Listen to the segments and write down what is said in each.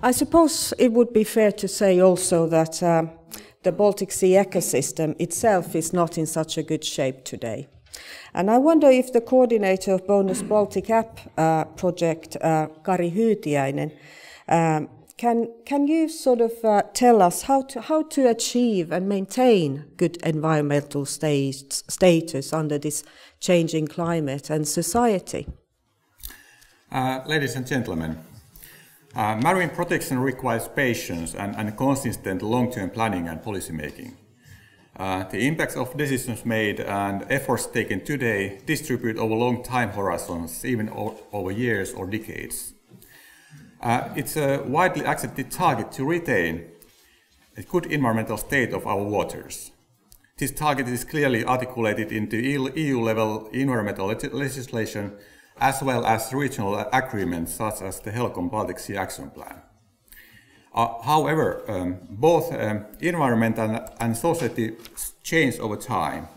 I suppose it would be fair to say also that the Baltic Sea ecosystem itself is not in such a good shape today. And I wonder if the coordinator of Bonus BALTICAPP project, KariHyytiainen, can you sort of tell us how to achieve and maintain good environmental status under this changing climate and society? Ladies and gentlemen, marine protection requires patience and consistent long-term planning and policy making. The impacts of decisions made and efforts taken today distribute over long time horizons, even over years or decades. It's a widely accepted target to retain a good environmental state of our waters. This target is clearly articulated into EU-level environmental legislation as well as regional agreements such as the HELCOM Baltic Sea Action Plan. However, both environment and society change over time,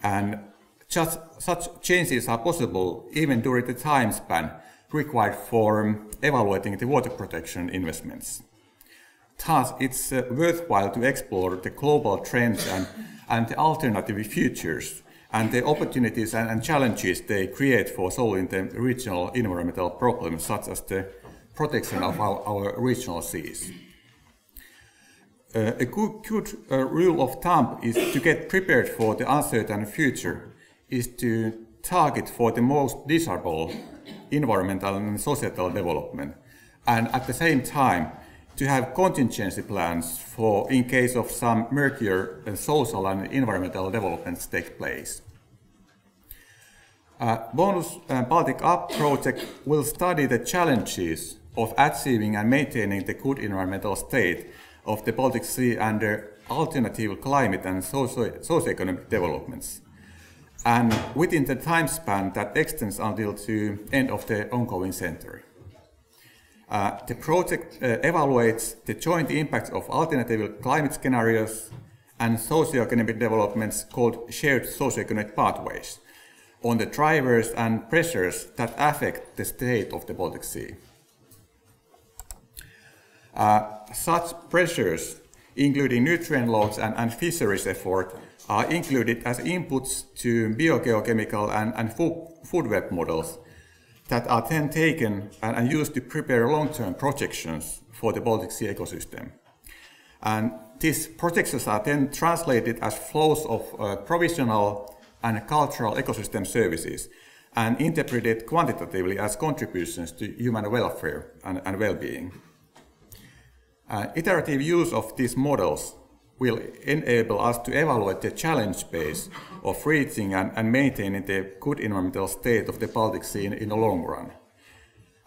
and such changes are possible even during the time span required for evaluating the water protection investments. Thus, it's worthwhile to explore the global trends and the alternative futures and the opportunities and challenges they create for solving the regional environmental problems, such as the protection of our regional seas. A good rule of thumb is to get prepared for the uncertain future is to target for the most desirable environmental and societal development, and at the same time to have contingency plans for in case of some murkier social and environmental developments take place. Bonus BALTICAPP project will study the challenges of achieving and maintaining the good environmental state of the Baltic Sea under alternative climate and socio-economic developments, and within the time span that extends until the end of the ongoing century. The project evaluates the joint impacts of alternative climate scenarios and socio-economic developments called shared socio-economic pathways on the drivers and pressures that affect the state of the Baltic Sea. Such pressures, including nutrient loads and fisheries effort, are included as inputs to biogeochemical and food web models that are then taken and used to prepare long-term projections for the Baltic Sea ecosystem. And these projections are then translated as flows of provisional and cultural ecosystem services and interpreted quantitatively as contributions to human welfare and well-being. Iterative use of these models will enable us to evaluate the challenge space of reaching and maintaining the good environmental state of the Baltic Sea in the long run.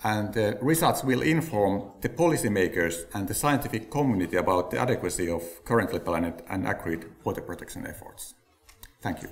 And the results will inform the policymakers and the scientific community about the adequacy of currently planned and agreed water protection efforts. Thank you.